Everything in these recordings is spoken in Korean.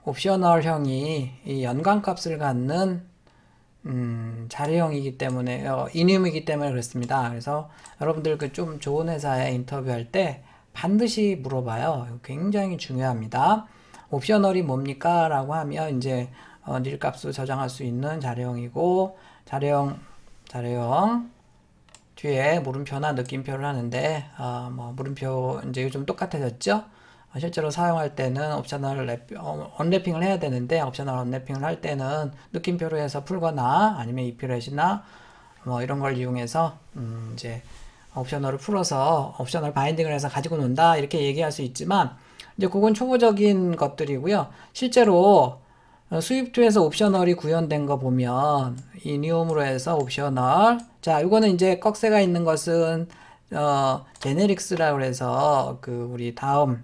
옵셔널형이 이 연관값을 갖는 자료형이기 때문에 인읰이기 때문에 그렇습니다. 그래서 여러분들 그 좀 좋은 회사에 인터뷰할 때 반드시 물어봐요. 굉장히 중요합니다. 옵셔널이 뭡니까? 라고 하면 이제 닐 값을 저장할 수 있는 자료형이고, 자료형 뒤에 물음표나 느낌표를 하는데 뭐 물음표 이제 요즘 똑같아졌죠? 실제로 사용할 때는 옵셔널 언래핑을 해야 되는데, 옵셔널 언래핑을 할 때는 느낌표로 해서 풀거나 아니면 이피렛이나 뭐 이런 걸 이용해서 이제 옵셔널을 풀어서 옵셔널 바인딩을 해서 가지고 논다 이렇게 얘기할 수 있지만, 이제 그건 초보적인 것들이고요. 실제로 스위프트에서 옵셔널이 구현된 거 보면 이니옴으로 해서 옵셔널, 자 이거는 이제 꺽쇠가 있는 것은 제네릭스라고 해서 그 우리 다음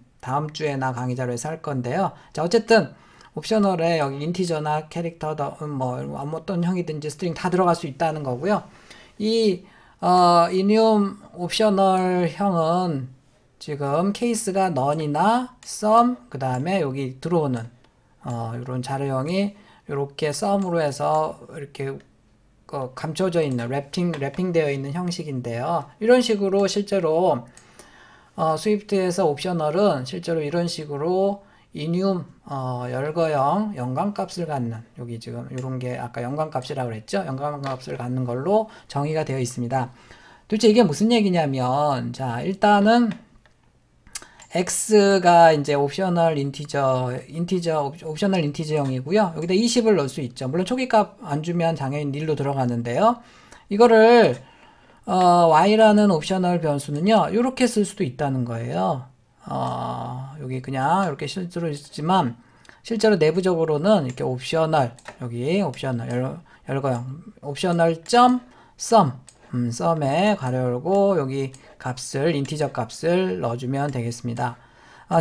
주에나 강의 자료에서 할 건데요. 자 어쨌든 옵셔널에 여기 인티저나 캐릭터 뭐 어떤 형이든지 스트링 다 들어갈 수 있다는 거고요. 이 이니움 옵셔널 형은 지금 케이스가 none이나 sum, 그 다음에 여기 들어오는 이런 자료형이 이렇게 sum으로 해서 이렇게 감춰져 있는 랩핑되어 있는 형식인데요. 이런 식으로 실제로 스위프트에서 옵셔널은 실제로 이런 식으로 이니움 열거형 연관값을 갖는, 여기 지금 이런 게 아까 연관값이라고 그랬죠? 연관값을 갖는 걸로 정의가 되어 있습니다. 도대체 이게 무슨 얘기냐면, 자 일단은 x가 이제 옵셔널 인티저형이고요. 여기다 20을 넣을 수 있죠. 물론 초기값 안 주면 당연히 nil로 들어가는데요. 이거를 y라는 옵셔널 변수는요, 이렇게 쓸 수도 있다는 거예요. 여기 그냥 이렇게 실제로 있지만, 실제로 내부적으로는 이렇게 옵셔널, 여기 옵셔널 열거형 옵셔널 점 sum, sum에 가로 열고 여기 값을 인티저 값을 넣어주면 되겠습니다.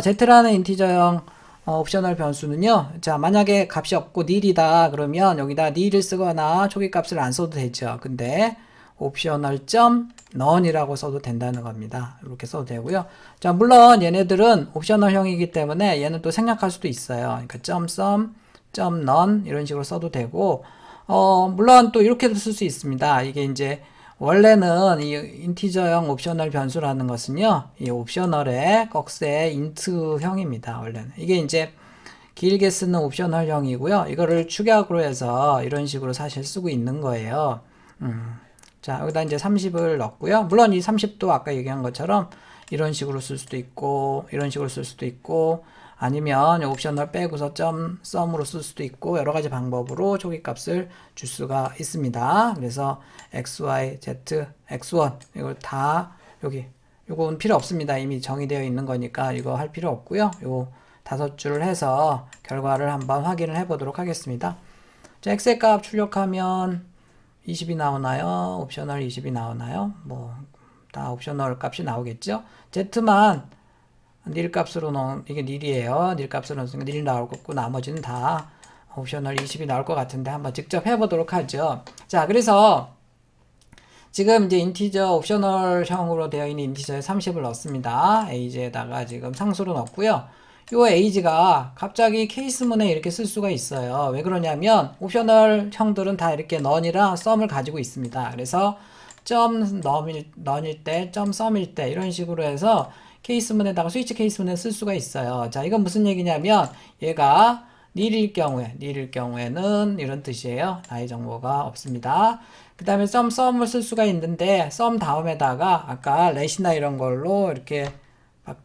z라는 인티저형 옵셔널 변수는요, 자 만약에 값이 없고 nil이다 그러면 여기다 nil을 쓰거나 초기 값을 안 써도 되죠. 근데 옵셔널 점 none이라고 써도 된다는 겁니다. 이렇게 써도 되고요. 자 물론 얘네들은 옵셔널형이기 때문에 얘는 또 생략할 수도 있어요. 그러니까 점 sum, 점 none 이런 식으로 써도 되고, 물론 또 이렇게도 쓸 수 있습니다. 이게 이제 원래는 이 인티저형 옵셔널 변수라는 것은요, 이 옵셔널의 꺽쇠의 int형입니다. 원래는 이게 이제 길게 쓰는 옵셔널형이고요. 이거를 축약으로 해서 이런 식으로 사실 쓰고 있는 거예요. 자 여기다 이제 30을 넣고요. 물론 이 30도 아까 얘기한 것처럼 이런 식으로 쓸 수도 있고 이런 식으로 쓸 수도 있고, 아니면 옵셔널 빼고서 점 sum으로 쓸 수도 있고, 여러 가지 방법으로 초기 값을 줄 수가 있습니다. 그래서 x, y, z, x1 이걸 다 여기 요건 필요 없습니다. 이미 정의되어 있는 거니까 이거 할 필요 없고요. 요 5줄을 해서 결과를 한번 확인을 해 보도록 하겠습니다. 자, x의 값 출력하면 20이 나오나요? 옵셔널 20이 나오나요? 뭐 다 옵셔널 값이 나오겠죠? z만 nil 값으로 넣은, 이게 nil이에요. nil 값으로 넣으니까 nil 나올 거고 나머지는 다 옵셔널 20이 나올 것 같은데 한번 직접 해보도록 하죠. 자 그래서 지금 이제 인티저 옵셔널형으로 되어 있는 인티저에 30을 넣습니다. age에다가 지금 상수로 넣고요. 요 age가 갑자기 케이스문에 이렇게 쓸 수가 있어요. 왜 그러냐면 옵셔널 형들은 다 이렇게 none이랑 sum을 가지고 있습니다. 그래서 점 none일 때, 점 sum일 때 이런 식으로 해서 케이스문에다가 스위치 케이스문에 쓸 수가 있어요. 자 이건 무슨 얘기냐면 얘가 nil일 경우에는 이런 뜻이에요. 나의 정보가 없습니다. 그 다음에 sum을 쓸 수가 있는데 sum 다음에다가 아까 let이나 이런 걸로 이렇게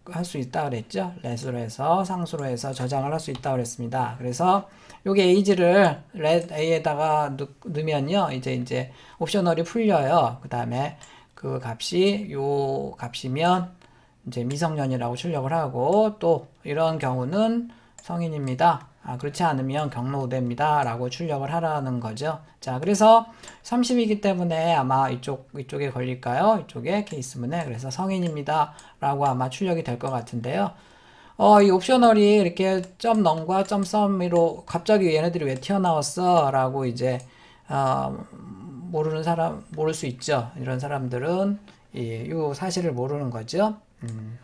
할 수 있다 그랬죠. let으로 해서 상수로 해서 저장을 할 수 있다 그랬습니다. 그래서 요게 age를 let a에다가 넣으면요 이제 옵셔널이 풀려요. 그 다음에 그 값이 요 값이면 이제 미성년이라고 출력을 하고, 또 이런 경우는 성인입니다. 그렇지 않으면 경로우대입니다 라고 출력을 하라는 거죠. 자 그래서 30이기 때문에 아마 이쪽에 걸릴까요? 이쪽에 케이스문에. 그래서 성인입니다 라고 아마 출력이 될 것 같은데요. 이 옵셔널이 이렇게 점 none과 점 sum으로 갑자기 얘네들이 왜 튀어나왔어 라고 이제 모를 수 있죠. 이런 사람들은 이 사실을 모르는 거죠.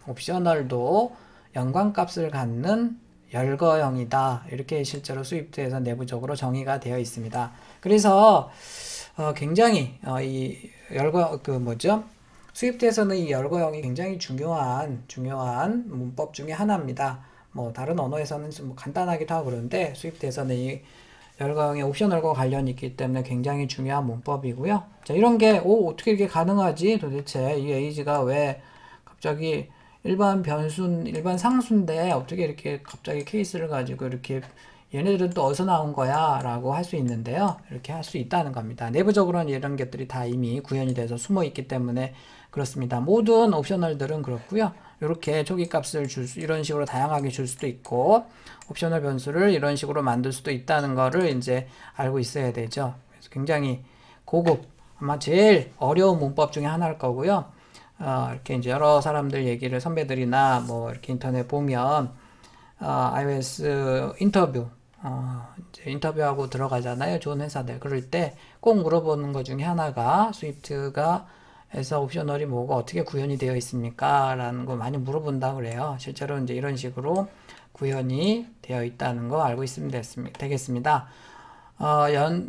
옵셔널도 연관값을 갖는 열거형이다. 이렇게 실제로 스위프트에서 내부적으로 정의가 되어 있습니다. 그래서 굉장히 이 열거 스위프트에서는 이 열거형이 굉장히 중요한 문법 중에 하나입니다. 뭐 다른 언어에서는 좀 간단하기도 하고 그런데 스위프트에서는 이 열거형의 옵셔널과 관련이 있기 때문에 굉장히 중요한 문법이고요. 자, 이런 게 어떻게 이렇게 가능하지? 도대체 이 age가 왜 갑자기 일반 상수인데 어떻게 이렇게 갑자기 케이스를 가지고 이렇게 얘네들은 또 어디서 나온 거야? 라고 할 수 있는데요. 이렇게 할 수 있다는 겁니다. 내부적으로는 이런 것들이 다 이미 구현이 돼서 숨어 있기 때문에 그렇습니다. 모든 옵셔널들은 그렇고요. 이렇게 초기값을 이런 식으로 다양하게 줄 수도 있고 옵셔널 변수를 이런 식으로 만들 수도 있다는 거를 이제 알고 있어야 되죠. 그래서 굉장히 고급, 아마 제일 어려운 문법 중에 하나일 거고요. 이렇게 이제 여러 사람들 얘기를 선배들이나 뭐 이렇게 인터넷 보면 iOS 인터뷰 이제 인터뷰하고 들어가잖아요. 좋은 회사들. 그럴 때 꼭 물어보는 것 중에 하나가 스위프트가 에서 옵셔널이 뭐가 어떻게 구현이 되어 있습니까? 라는 거 많이 물어본다 그래요. 실제로 이제 이런 식으로 구현이 되어 있다는 거 알고 있으면 되겠습니다.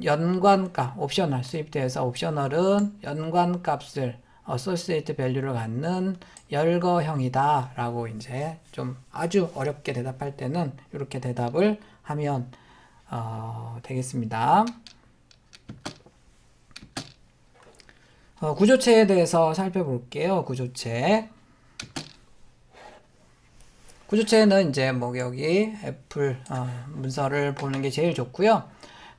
연관값, 옵셔널, 스위프트에서 옵셔널은 연관값을 associate value를 갖는 열거형이다 라고 이제 좀 아주 어렵게 대답할 때는 이렇게 대답을 하면 되겠습니다. 구조체에 대해서 살펴볼게요. 구조체는 이제 뭐 여기 애플 문서를 보는 게 제일 좋고요.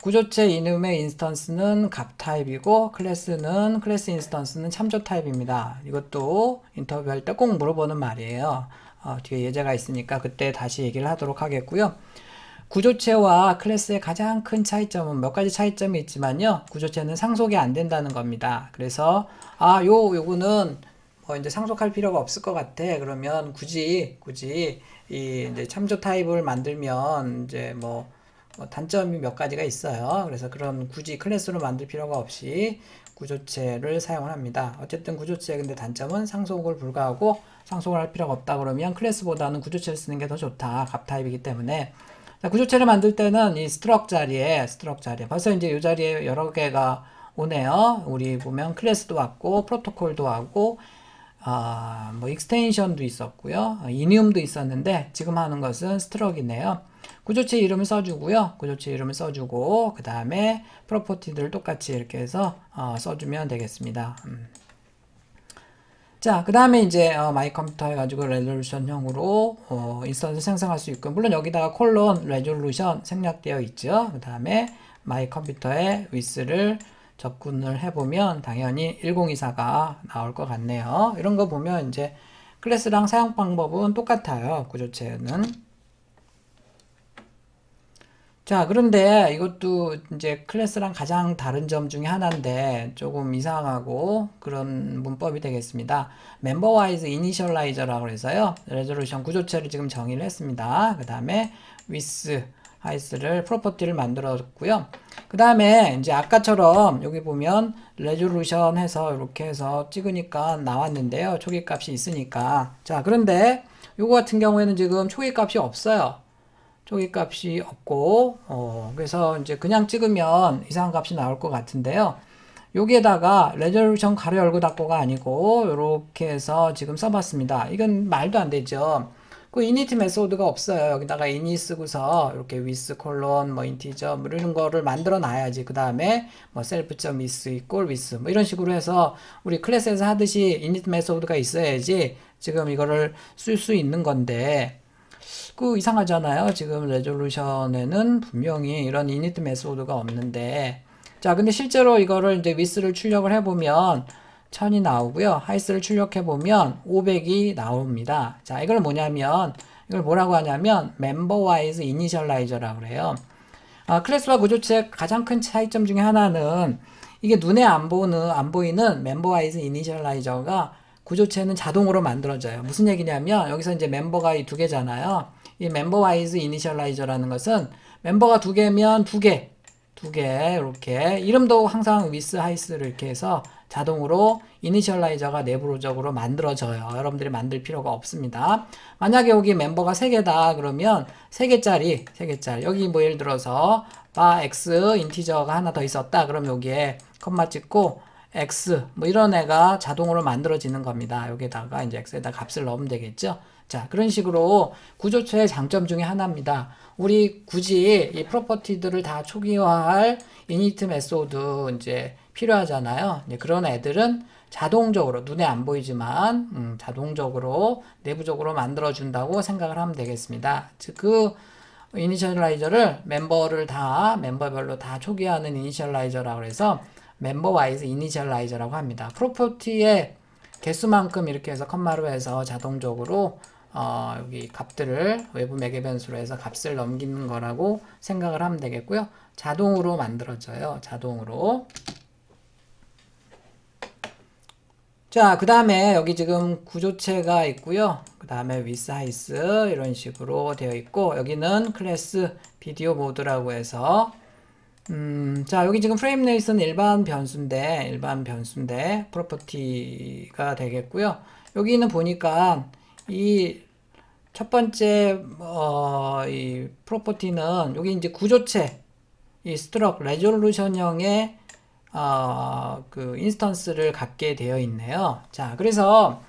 구조체 이름의 인스턴스는 값 타입이고 클래스 인스턴스는 참조 타입입니다. 이것도 인터뷰할 때 꼭 물어보는 말이에요. 뒤에 예제가 있으니까 그때 다시 얘기를 하도록 하겠고요. 구조체와 클래스의 가장 큰 차이점은 몇 가지 차이점이 있지만요. 구조체는 상속이 안 된다는 겁니다. 그래서 요거는 뭐 이제 상속할 필요가 없을 것 같아. 그러면 굳이 이 이제 참조 타입을 만들면 이제 뭐 단점이 몇 가지가 있어요. 그래서 그런 굳이 클래스로 만들 필요가 없이 구조체를 사용을 합니다. 어쨌든 구조체 근데 단점은 상속을 불가하고 상속을 할 필요가 없다 그러면 클래스보다는 구조체를 쓰는 게 더 좋다. 값 타입이기 때문에. 자, 구조체를 만들 때는 이 스트럭 자리에 벌써 이제 이 자리에 여러 개가 오네요. 우리 보면 클래스도 왔고 프로토콜도 왔고 뭐 익스텐션도 있었고요. 이니움도 있었는데 지금 하는 것은 스트럭이네요. 구조체 이름을 써주고요. 그 다음에 프로퍼티들을 똑같이 이렇게 해서 써주면 되겠습니다. 자, 그 다음에 이제 마이 컴퓨터 해가지고 레졸루션형으로 인스턴스 생성할 수 있고 물론 여기다가 콜론 레졸루션 생략되어 있죠. 그 다음에 마이 컴퓨터에 with를 접근을 해보면 당연히 1024가 나올 것 같네요. 이런 거 보면 이제 클래스랑 사용 방법은 똑같아요. 구조체는. 자, 그런데 이것도 이제 클래스랑 가장 다른 점 중에 하나인데 조금 이상하고 그런 문법이 되겠습니다. memberwise initializer라고 해서요. 레졸루션 구조체를 지금 정의를 했습니다. 그 다음에 with 하이스를 프로퍼티를 만들었고요. 그 다음에 이제 아까처럼 여기 보면 레졸루션 해서 이렇게 해서 찍으니까 나왔는데요. 초기값이 있으니까. 자, 그런데 요거 같은 경우에는 지금 초기값이 없어요. 초기값이 없고 그래서 이제 그냥 찍으면 이상한 값이 나올 것 같은데요. 여기에다가 레졸루션 가로 열고 닫고가 아니고 이렇게 해서 지금 써봤습니다. 이건 말도 안 되죠. 그 init 메소드가 없어요. 여기다가 init 쓰고서 이렇게 with 콜론 뭐 인티저 뭐 이런 거를 만들어 놔야지. 그 다음에 뭐 self.with equal with 뭐 이런 식으로 해서 우리 클래스에서 하듯이 init 메소드가 있어야지 지금 이거를 쓸 수 있는 건데 그 이상하잖아요. 지금 레졸루션에는 분명히 이런 init 메소드가 없는데 자, 근데 실제로 이거를 이제 with를 출력을 해보면 1000이 나오고요. 하이스를 출력해보면 500이 나옵니다. 자, 이걸 뭐라고 하냐면 memberwise initializer라고 그래요. 클래스와 구조체의 가장 큰 차이점 중에 하나는 이게 눈에 안 보이는 memberwise initializer가 구조체는 자동으로 만들어져요. 무슨 얘기냐면 여기서 이제 멤버가 이 두 개잖아요. 이 memberwise initializer라는 것은 멤버가 두 개면 두 개 이렇게 이름도 항상 with highs를 이렇게 해서 자동으로 이니셜라이저가 내부적으로 만들어져요. 여러분들이 만들 필요가 없습니다. 만약에 여기 멤버가 3개다 그러면 3개짜리 여기 뭐 예를 들어서 바 x 인티저가 하나 더 있었다 그럼 여기에 컴마 찍고 x 뭐 이런 애가 자동으로 만들어지는 겁니다. 여기다가 이제 x에다 값을 넣으면 되겠죠. 자, 그런 식으로 구조체의 장점 중에 하나입니다. 우리 굳이 이 프로퍼티들을 다 초기화할 이니트 메소드 이제 필요하잖아요. 이제 그런 애들은 자동적으로 눈에 안 보이지만 자동적으로 내부적으로 만들어 준다고 생각을 하면 되겠습니다. 즉 그 이니셜라이저를 멤버별로 다 초기화하는 이니셜라이저라고 해서 멤버 와이즈 이니셜라이저라고 합니다. 프로퍼티의 개수만큼 이렇게 해서 컴마로 해서 자동적으로 여기 값들을 외부 매개 변수로 해서 값을 넘기는 거라고 생각을 하면 되겠고요. 자동으로 만들어져요. 자동으로. 자, 그 다음에 여기 지금 구조체가 있고요. 그 다음에 with height 이런 식으로 되어 있고 여기는 클래스 비디오 모드라고 해서 자, 여기 지금 프레임 레이스는 일반 변수인데 프로퍼티가 되겠고요. 여기는 보니까 이 첫 번째 이 프로퍼티는 여기 이제 구조체 이 스트럭 레졸루션형의 그 인스턴스를 갖게 되어 있네요. 자, 그래서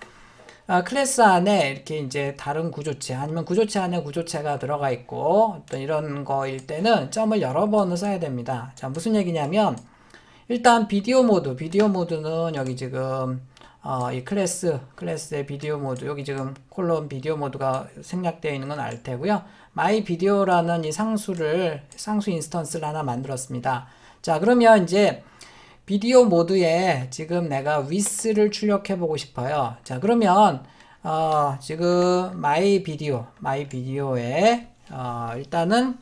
클래스 안에 이렇게 이제 다른 구조체 아니면 구조체 안에 구조체가 들어가 있고 어떤 이런 거일 때는 점을 여러 번을 써야 됩니다. 자, 무슨 얘기냐면 일단 비디오는 여기 지금 이 클래스의 비디오 모드 여기 지금 콜론 비디오 모드가 생략되어 있는 건 알 테고요. my video라는 이 상수 인스턴스를 하나 만들었습니다. 자, 그러면 이제 비디오 모드에 지금 내가 with를 출력해 보고 싶어요. 자, 그러면 지금 my video에 일단은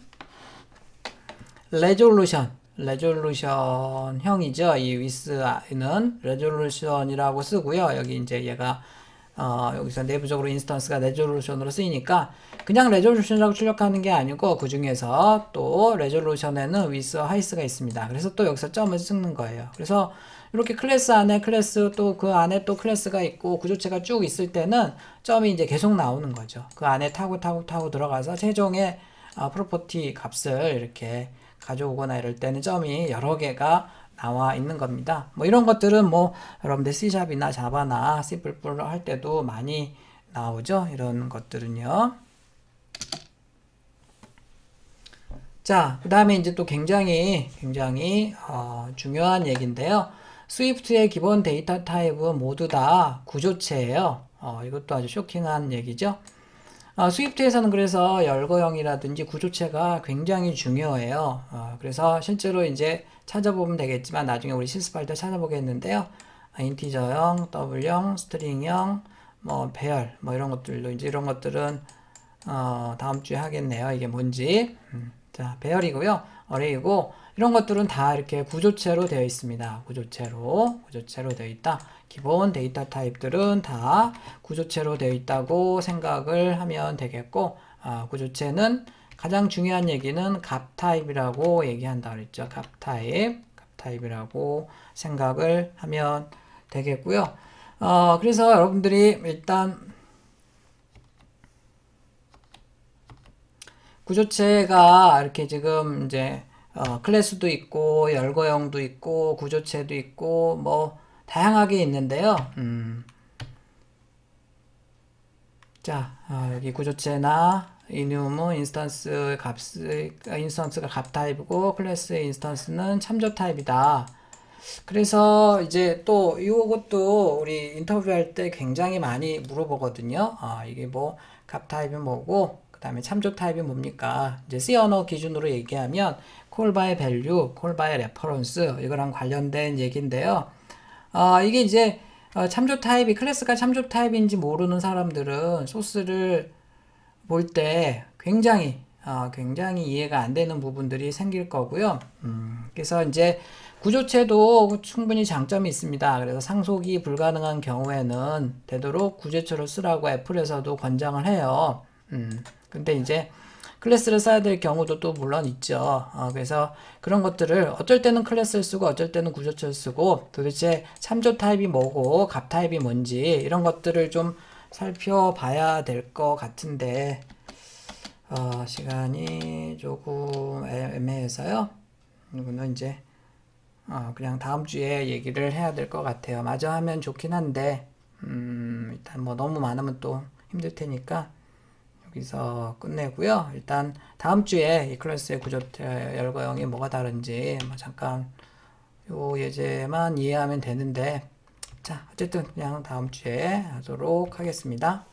레졸루션형이죠. 이 with는 레졸루션이라고 쓰고요. 여기 이제 얘가 여기서 내부적으로 인스턴스가 레졸루션으로 쓰이니까 그냥 레졸루션이라고 출력하는 게 아니고 그 중에서 또 레졸루션에는 with height가 있습니다. 그래서 또 여기서 점을 찍는 거예요. 그래서 이렇게 클래스 안에 클래스 또 그 안에 또 클래스가 있고 구조체가 쭉 있을 때는 점이 이제 계속 나오는 거죠. 그 안에 타고 들어가서 최종의 프로퍼티 값을 이렇게 가져오거나 이럴 때는 점이 여러 개가 나와 있는 겁니다. 뭐 이런 것들은 뭐 여러분들 C샵이나 자바나 C++ 할 때도 많이 나오죠. 이런 것들은요. 자, 그 다음에 이제 또 굉장히 중요한 얘기인데요. 스위프트의 기본 데이터 타입은 모두 다 구조체예요. 이것도 아주 쇼킹한 얘기죠. 스위프트에서는 그래서 열거형이라든지 구조체가 굉장히 중요해요. 그래서 실제로 이제 찾아보면 되겠지만 나중에 우리 실습할 때 찾아보겠는데요. 인티저형, 더블형, 스트링형, 뭐 배열, 뭐 이런 것들도 이제 이런 것들은 다음 주에 하겠네요. 이게 뭔지. 자, 배열이고요. 어레이고 이런 것들은 다 이렇게 구조체로 되어 있습니다. 구조체로 되어 있다. 기본 데이터 타입들은 다 구조체로 되어 있다고 생각을 하면 되겠고 구조체는 가장 중요한 얘기는 값 타입이라고 얘기한다 그랬죠. 값 타입이라고 생각을 하면 되겠고요. 그래서 여러분들이 일단 구조체가 이렇게 지금 이제 클래스도 있고 열거형도 있고 구조체도 있고 뭐 다양하게 있는데요. 자, 여기 구조체나 이누무 인스턴스 인스턴스가 값 타입이고 클래스의 인스턴스는 참조 타입이다. 그래서 이제 또 이것도 우리 인터뷰할 때 굉장히 많이 물어보거든요. 이게 뭐 값 타입이 뭐고 그 다음에 참조 타입이 뭡니까? 이제 C 언어 기준으로 얘기하면 call by value, call by reference 이거랑 관련된 얘기인데요. 이게 이제 참조 타입이 클래스가 참조 타입인지 모르는 사람들은 소스를 볼 때 굉장히 이해가 안 되는 부분들이 생길 거고요. 그래서 이제 구조체도 충분히 장점이 있습니다. 그래서 상속이 불가능한 경우에는 되도록 구조체로 쓰라고 애플에서도 권장을 해요. 근데 이제 클래스를 써야 될 경우도 또 물론 있죠. 그래서 그런 것들을 어쩔 때는 클래스를 쓰고 어쩔 때는 구조체를 쓰고 도대체 참조 타입이 뭐고 값 타입이 뭔지 이런 것들을 좀 살펴봐야 될 것 같은데 시간이 조금 애매해서요. 이거는 이제 그냥 다음 주에 얘기를 해야 될 것 같아요. 마저 하면 좋긴 한데 일단 뭐 너무 많으면 또 힘들 테니까 여기서 끝내고요. 일단 다음 주에 이 클래스의 구조 열거형이 뭐가 다른지 잠깐 요 예제만 이해하면 되는데 자 어쨌든 그냥 다음 주에 하도록 하겠습니다.